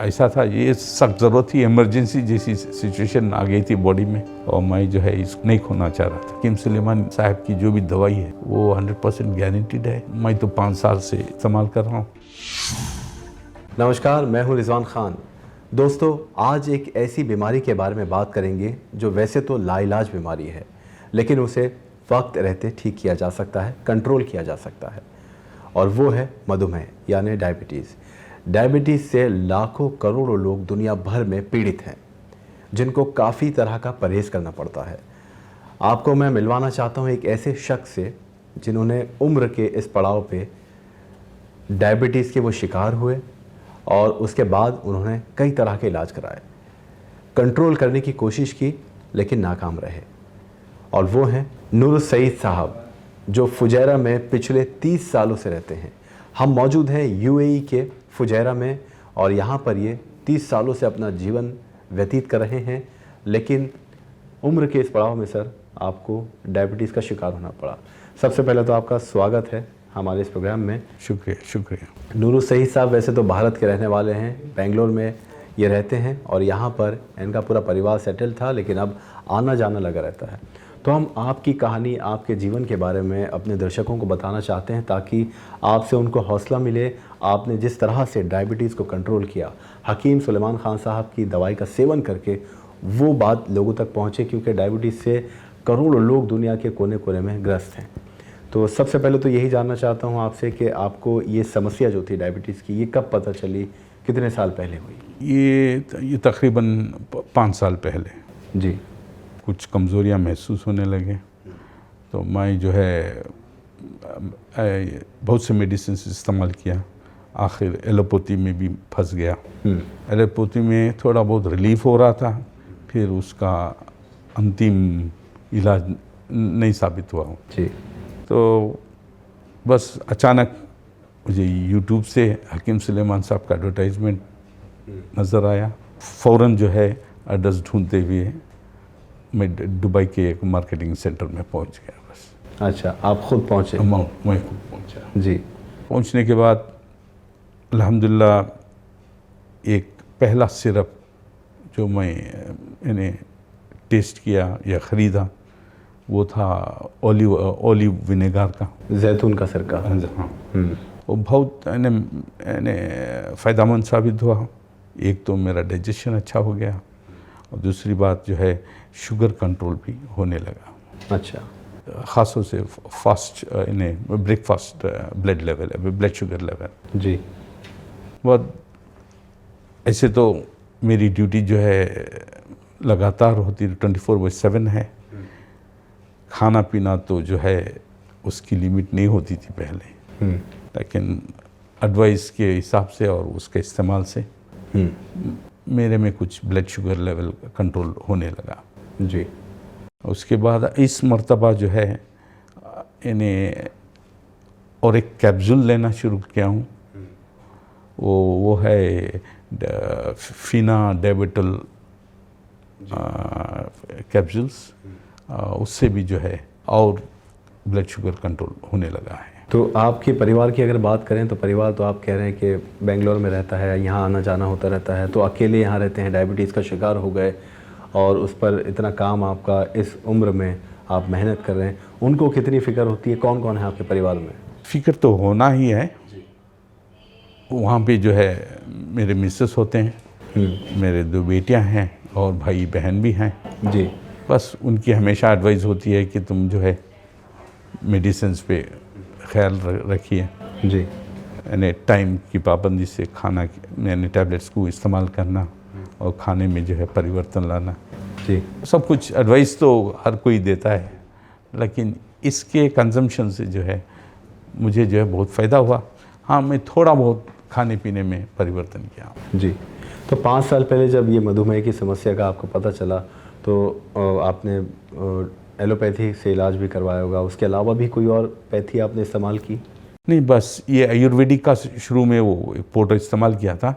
ऐसा था, ये सख्त ज़रूरत थी, इमरजेंसी जैसी सिचुएशन आ गई थी बॉडी में, और मैं जो है इसको नहीं खोना चाह रहा था। हकीम सुलेमान साहब की जो भी दवाई है वो 100% गारंटीड है। मैं तो 5 साल से इस्तेमाल कर रहा हूँ। नमस्कार, मैं हूँ रिजवान खान। दोस्तों, आज एक ऐसी बीमारी के बारे में बात करेंगे जो वैसे तो लाइलाज बीमारी है, लेकिन उसे वक्त रहते ठीक किया जा सकता है, कंट्रोल किया जा सकता है, और वो है मधुमेह यानी डायबिटीज़। डायबिटीज़ से लाखों करोड़ों लोग दुनिया भर में पीड़ित हैं, जिनको काफ़ी तरह का परहेज़ करना पड़ता है। आपको मैं मिलवाना चाहता हूँ एक ऐसे शख्स से जिन्होंने उम्र के इस पड़ाव पे डायबिटीज़ के वो शिकार हुए और उसके बाद उन्होंने कई तरह के इलाज कराए, कंट्रोल करने की कोशिश की, लेकिन नाकाम रहे। और वो हैं नूर सईद साहब, जो फुजैरा में पिछले 30 सालों से रहते हैं। हम मौजूद हैं यूएई के फुजैरा में, और यहाँ पर ये 30 सालों से अपना जीवन व्यतीत कर रहे हैं। लेकिन उम्र के इस पड़ाव में सर आपको डायबिटीज़ का शिकार होना पड़ा। सबसे पहले तो आपका स्वागत है हमारे इस प्रोग्राम में। शुक्रिया। नूर सईद साहब वैसे तो भारत के रहने वाले हैं, बेंगलोर में ये रहते हैं, और यहाँ पर इनका पूरा परिवार सेटल था, लेकिन अब आना जाना लगा रहता है। तो हम आपकी कहानी, आपके जीवन के बारे में अपने दर्शकों को बताना चाहते हैं, ताकि आपसे उनको हौसला मिले। आपने जिस तरह से डायबिटीज़ को कंट्रोल किया, हकीम सुलेमान खान साहब की दवाई का सेवन करके, वो बात लोगों तक पहुँचे, क्योंकि डायबिटीज़ से करोड़ों लोग दुनिया के कोने कोने में ग्रस्त हैं। तो सबसे पहले तो यही जानना चाहता हूँ आपसे कि आपको ये समस्या जो थी डायबिटीज़ की, ये कब पता चली, कितने साल पहले हुई? ये तकरीबन 5 साल पहले जी। कुछ कमज़ोरियाँ महसूस होने लगे, तो मैं जो है बहुत से मेडिसिन इस्तेमाल किया। आखिर एलोपैथी में भी फंस गया। एलोपैथी में थोड़ा बहुत रिलीफ हो रहा था, फिर उसका अंतिम इलाज नहीं साबित हुआ। जी। तो बस अचानक मुझे यूट्यूब से हकीम सुलेमान साहब का एडवर्टाइजमेंट नज़र आया। फ़ौरन जो है एड्रेस ढूंढते हुए मैं दुबई के एक मार्केटिंग सेंटर में पहुंच गया। बस। अच्छा, आप खुद पहुँचे? मैं खुद पहुंचा। जी। पहुंचने के बाद अल्हम्दुलिल्लाह एक पहला सिरप जो मैंने टेस्ट किया या ख़रीदा, वो था ओलिव विनेगर का, जैतून का सिरका। हाँ। वो बहुत फ़ायदेमंद साबित हुआ। एक तो मेरा डाइजेशन अच्छा हो गया, और दूसरी बात जो है शुगर कंट्रोल भी होने लगा। अच्छा। ख़ासतौर से fast breakfast blood sugar level. जी। बहुत ऐसे तो मेरी ड्यूटी जो है लगातार होती, 24/7 है। खाना पीना तो जो है उसकी लिमिट नहीं होती थी पहले, लेकिन एडवाइस के हिसाब से और उसके इस्तेमाल से मेरे में कुछ ब्लड शुगर लेवल कंट्रोल होने लगा। जी। उसके बाद इस मर्तबा जो है इन्हें और एक कैप्सूल लेना शुरू किया हूँ। वो है फीना डेबिटल कैप्सूल्स। उससे भी जो है और ब्लड शुगर कंट्रोल होने लगा है। तो आपके परिवार की अगर बात करें, तो परिवार तो आप कह रहे हैं कि बेंगलोर में रहता है, यहाँ आना जाना होता रहता है, तो अकेले यहाँ रहते हैं, डायबिटीज़ का शिकार हो गए, और उस पर इतना काम आपका, इस उम्र में आप मेहनत कर रहे हैं, उनको कितनी फ़िक्र होती है? कौन कौन है आपके परिवार में? फ़िक्र तो होना ही है। वहाँ पे जो है मेरे मिसेस होते हैं, मेरे 2 बेटियाँ हैं, और भाई बहन भी हैं। जी। बस उनकी हमेशा एडवाइस होती है कि तुम जो है मेडिसिन पे ख्याल रखिए। जी। यानी टाइम की पाबंदी से खाना, यानी टैबलेट्स को इस्तेमाल करना, और खाने में जो है परिवर्तन लाना। जी। सब कुछ एडवाइस तो हर कोई देता है, लेकिन इसके कंजम्पशन से जो है मुझे जो है बहुत फ़ायदा हुआ। हाँ, मैं थोड़ा बहुत खाने पीने में परिवर्तन किया। जी। तो 5 साल पहले जब ये मधुमेह की समस्या का आपको पता चला, तो आपने एलोपैथी से इलाज भी करवाया होगा, उसके अलावा भी कोई और पैथी आपने इस्तेमाल की? नहीं, बस ये आयुर्वेदिक का शुरू में वो एक पाउडर इस्तेमाल किया था।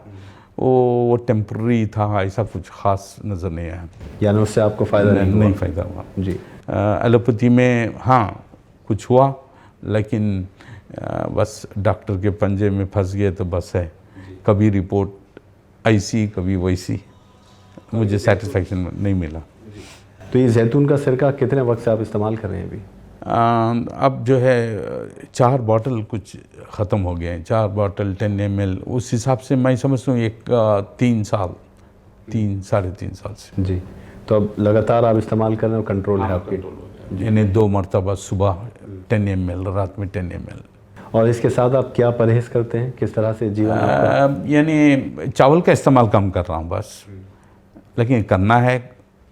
वो टेम्पररी था, ऐसा कुछ ख़ास नज़र नहीं आया। यानी उससे आपको फ़ायदा नहीं फ़ायदा हुआ। जी। एलोपैथी में हाँ कुछ हुआ, लेकिन बस डॉक्टर के पंजे में फंस गए तो बस है। कभी रिपोर्ट ऐसी कभी वैसी, मुझे सेटिस्फैक्शन नहीं मिला। तो ये जैतून का सिरका कितने वक्त से आप इस्तेमाल कर रहे हैं अभी? अब जो है 4 बॉटल कुछ ख़त्म हो गए हैं, 4 बॉटल 10 ml। उस हिसाब से मैं समझता हूँ एक 3 साल, 3 साढ़े 3 साल से। जी, तो अब लगातार आप इस्तेमाल कर रहे हो, कंट्रोल है आपके? यानी 2 मरतबा सुबह 10 ml, रात में 10 ml। और इसके साथ आप क्या परहेज़ करते हैं, किस तरह से जीवन आपका? यानी चावल का इस्तेमाल कम कर रहा हूँ बस, लेकिन करना है,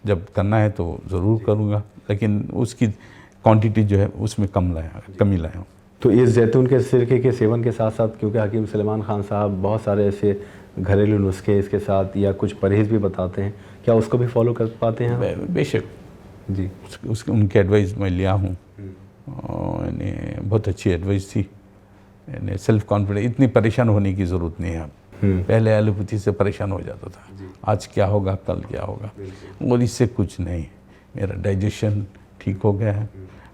जब करना है तो ज़रूर करूँगा, लेकिन उसकी क्वांटिटी जो है उसमें कमी लाया हूँ। तो इस जैतून के सिरके के सेवन के साथ साथ, क्योंकि हकीम सुलेमान खान साहब बहुत सारे ऐसे घरेलू नुस्खे इसके साथ या कुछ परहेज़ भी बताते हैं, क्या उसको भी फॉलो कर पाते हैं? बेशक जी, उनकी एडवाइस मैं लिया हूँ, यानी बहुत अच्छी एडवाइस थी। यानी सेल्फ कॉन्फिडेंस, इतनी परेशान होने की ज़रूरत नहीं है अब। पहले एलोपैथी से परेशान हो जाता था, आज क्या होगा, कल क्या होगा, और इससे कुछ नहीं। मेरा डाइजेशन ठीक हो गया है,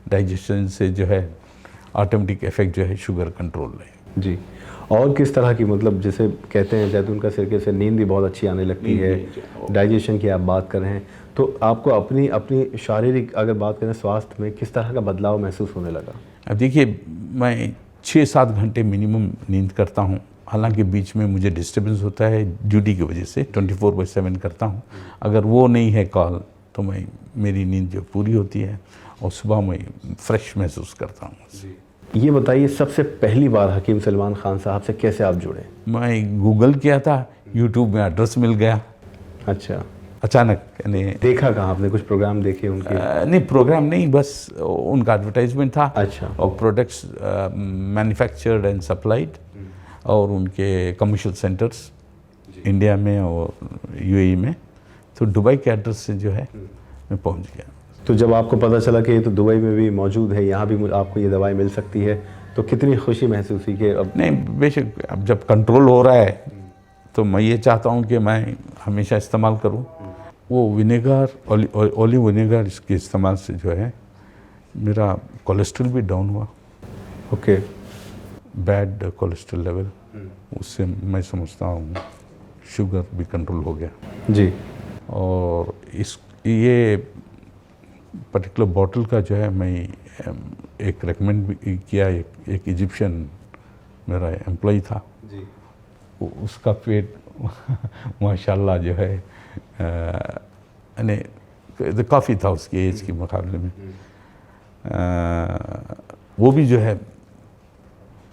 डाइजेशन से जो है ऑटोमेटिक इफेक्ट जो है शुगर कंट्रोल है। जी, और किस तरह की, मतलब जैसे कहते हैं जैतून का सिरके से नींद भी बहुत अच्छी आने लगती है, डाइजेशन की आप बात कर रहे हैं, तो आपको अपनी शारीरिक अगर बात करें स्वास्थ्य में किस तरह का बदलाव महसूस होने लगा? अब देखिए, मैं 6-7 घंटे मिनिमम नींद करता हूँ, हालांकि बीच में मुझे डिस्टर्बेंस होता है ड्यूटी की वजह से, 24/7 करता हूँ। अगर वो नहीं है कॉल तो मेरी नींद जो पूरी होती है और सुबह मैं फ्रेश महसूस करता हूँ। ये बताइए, सबसे पहली बार हकीम सुलेमान खान साहब से कैसे आप जुड़े? मैं गूगल किया था, यूट्यूब में एड्रेस मिल गया। अच्छा, अचानक, यानी देखा कहाँ आपने, कुछ प्रोग्राम देखे उनके? नहीं, प्रोग्राम नहीं, बस उनका एडवर्टाइजमेंट था। अच्छा। और प्रोडक्ट्स मैन्युफैक्चर्ड एंड सप्लाइड, और उनके कमर्शियल सेंटर्स इंडिया में और यूएई में। तो दुबई के एड्रेस से जो है मैं पहुंच गया। तो जब आपको पता चला कि ये तो दुबई में भी मौजूद है, यहाँ भी आपको ये दवाई मिल सकती है, तो कितनी खुशी महसूस हुई कि अब? नहीं, बेशक अब जब कंट्रोल हो रहा है तो मैं ये चाहता हूँ कि मैं हमेशा इस्तेमाल करूँ। वो विनेगर, ओलिव विनेगर, इसके इस्तेमाल से जो है मेरा कोलेस्ट्रॉल भी डाउन हुआ। ओके। बैड कोलेस्ट्रॉल लेवल, उससे मैं समझता हूँ शुगर भी कंट्रोल हो गया। जी। और ये पर्टिकुलर बॉटल का जो है मैं एक रेकमेंड भी किया, एक इजिप्शियन मेरा एम्प्लॉय था जी। उसका पेट माशाल्लाह जो है, यानी काफ़ी था उसकी एज के मुकाबले में। वो भी जो है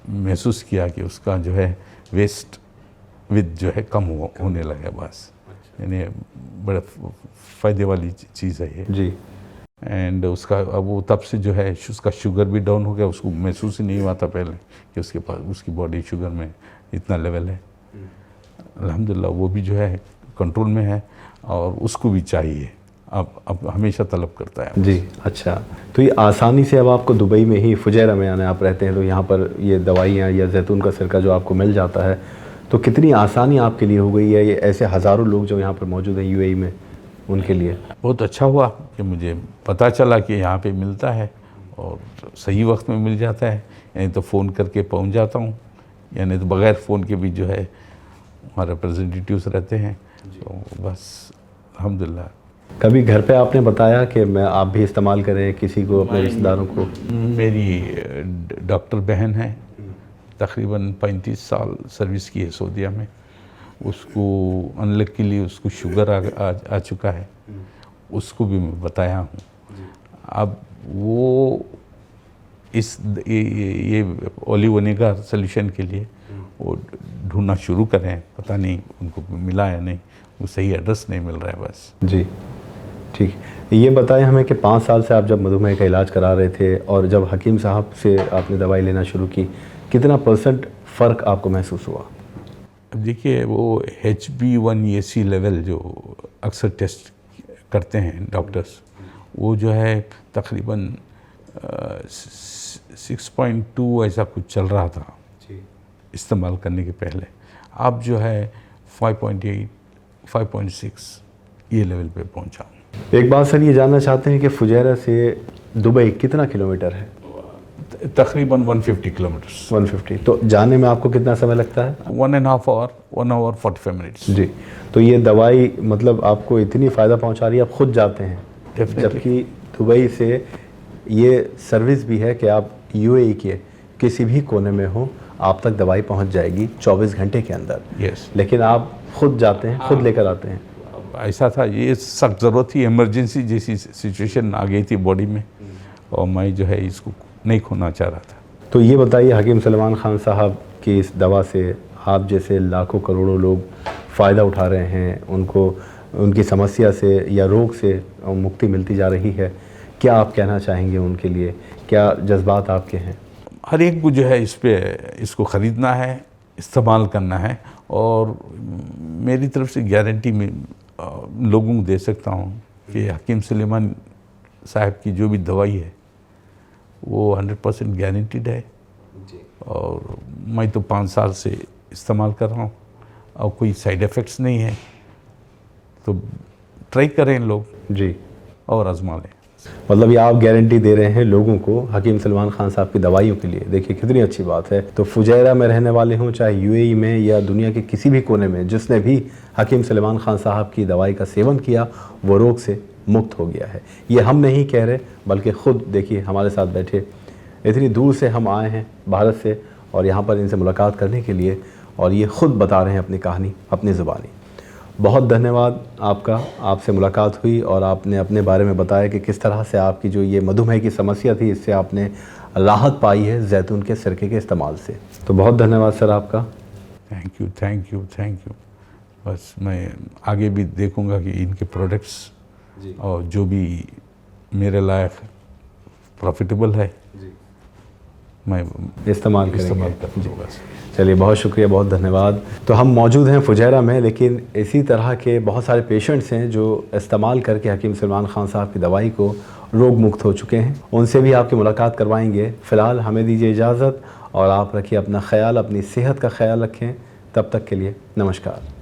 महसूस किया कि उसका जो है वेस्ट विद जो है कम होने लगा बस। यानी बड़ा फ़ायदे वाली चीज़ है ये जी। एंड उसका अब वो तब से जो है उसका शुगर भी डाउन हो गया। उसको महसूस ही नहीं हुआ था पहले कि उसके पास उसकी बॉडी शुगर में इतना लेवल है। अल्हम्दुलिल्लाह वो भी जो है कंट्रोल में है और उसको भी चाहिए, अब हमेशा तलब करता है। जी। अच्छा, तो ये आसानी से अब आपको दुबई में ही, फुजैरा में यानी आप रहते हैं, तो यहाँ पर ये दवाइयाँ या जैतून का सिरका जो आपको मिल जाता है, तो कितनी आसानी आपके लिए हो गई है? ये ऐसे हज़ारों लोग जो यहाँ पर मौजूद हैं यूएई में, उनके लिए बहुत अच्छा हुआ कि मुझे पता चला कि यहाँ पे मिलता है और सही वक्त में मिल जाता है। यानी तो फ़ोन करके पहुँच जाता हूँ, यानी तो बग़ैर फ़ोन के भी जो है हमारे रिप्रेजेंटेटिव्स रहते हैं। तो बस अल्हम्दुलिल्लाह। कभी घर पे आपने बताया कि आप भी इस्तेमाल करें, किसी को, अपने रिश्तेदारों को? मेरी डॉक्टर बहन है, तकरीबन 35 साल सर्विस की है सऊदीया में। उसको अनलकीली उसको शुगर आ चुका है, उसको भी मैं बताया हूँ। अब वो ये ओलिव विनेगर सोल्यूशन के लिए वो ढूंढना शुरू करें। पता नहीं उनको मिला या नहीं, वो सही एड्रेस नहीं मिल रहा है बस। जी, ठीक। ये बताएं हमें कि 5 साल से आप जब मधुमेह का इलाज करा रहे थे और जब हकीम साहब से आपने दवाई लेना शुरू की, कितना % फ़र्क आपको महसूस हुआ? अब देखिए, वो HB1AC लेवल जो अक्सर टेस्ट करते हैं डॉक्टर्स, वो जो है तकरीबन 6.2 ऐसा कुछ चल रहा था इस्तेमाल करने के पहले। अब जो है 5.8, 5.6 ये लेवल पे पहुंचा हूँ। एक बात सर, ये जानना चाहते हैं कि फुजैरा से दुबई कितना किलोमीटर है? तकरीबन 150 किलोमीटर्स। 150। तो जाने में आपको कितना समय लगता है? 1.5 आवर, 1 आवर 45 मिनट्स। जी। तो ये दवाई मतलब आपको इतनी फ़ायदा पहुंचा रही है, आप खुद जाते हैं? Definitely। जबकि दुबई से ये सर्विस भी है कि आप यूएई के किसी भी कोने में हो, आप तक दवाई पहुंच जाएगी 24 घंटे के अंदर। यस। लेकिन आप खुद जाते हैं, खुद लेकर आते हैं? ऐसा था, ये सख्त ज़रूरत थी, इमरजेंसी जैसी सिचुएशन आ गई थी बॉडी में, और मैं जो है इसको नहीं खोना चाह रहा था। तो ये बताइए, हकीम सलमान खान साहब की इस दवा से आप जैसे लाखों करोड़ों लोग फ़ायदा उठा रहे हैं, उनको उनकी समस्या से या रोग से मुक्ति मिलती जा रही है, क्या आप कहना चाहेंगे उनके लिए? क्या जज्बात आपके हैं? हर एक को जो है इसको ख़रीदना है, इस्तेमाल करना है, और मेरी तरफ से गारंटी में लोगों को दे सकता हूँ कि हकीम सुलेमान साहब की जो भी दवाई है वो 100% गारंटीड है। और मैं तो 5 साल से इस्तेमाल कर रहा हूँ और कोई साइड इफ़ेक्ट्स नहीं है, तो ट्राई करें लोग जी, और आजमा लें। मतलब ये आप गारंटी दे रहे हैं लोगों को हकीम सलमान खान साहब की दवाइयों के लिए। देखिए कितनी अच्छी बात है। तो फुजैरा में रहने वाले हों, चाहे यूएई में या दुनिया के किसी भी कोने में, जिसने भी हकीम सलमान खान साहब की दवाई का सेवन किया वो रोग से मुक्त हो गया है। ये हम नहीं कह रहे, बल्कि ख़ुद देखिए हमारे साथ बैठे, इतनी दूर से हम आए हैं भारत से और यहाँ पर इनसे मुलाकात करने के लिए, और ये ख़ुद बता रहे हैं अपनी कहानी अपनी ज़ुबानी। बहुत धन्यवाद आपका, आपसे मुलाकात हुई और आपने अपने बारे में बताया कि किस तरह से आपकी जो ये मधुमेह की समस्या थी, इससे आपने राहत पाई है जैतून के सिरके के इस्तेमाल से। तो बहुत धन्यवाद सर आपका। Thank you, thank you, thank you. बस मैं आगे भी देखूंगा कि इनके प्रोडक्ट्स और जो भी मेरे लायक प्रॉफिटेबल है मैं इस्तेमाल करूँगा। चलिए, बहुत शुक्रिया, बहुत धन्यवाद। तो हम मौजूद हैं फुजैरा में, लेकिन इसी तरह के बहुत सारे पेशेंट्स हैं जो इस्तेमाल करके हकीम सलमान खान साहब की दवाई को रोग मुक्त हो चुके हैं। उनसे भी आपकी मुलाकात करवाएंगे। फ़िलहाल हमें दीजिए इजाज़त, और आप रखिए अपना ख्याल, अपनी सेहत का ख्याल रखें। तब तक के लिए नमस्कार।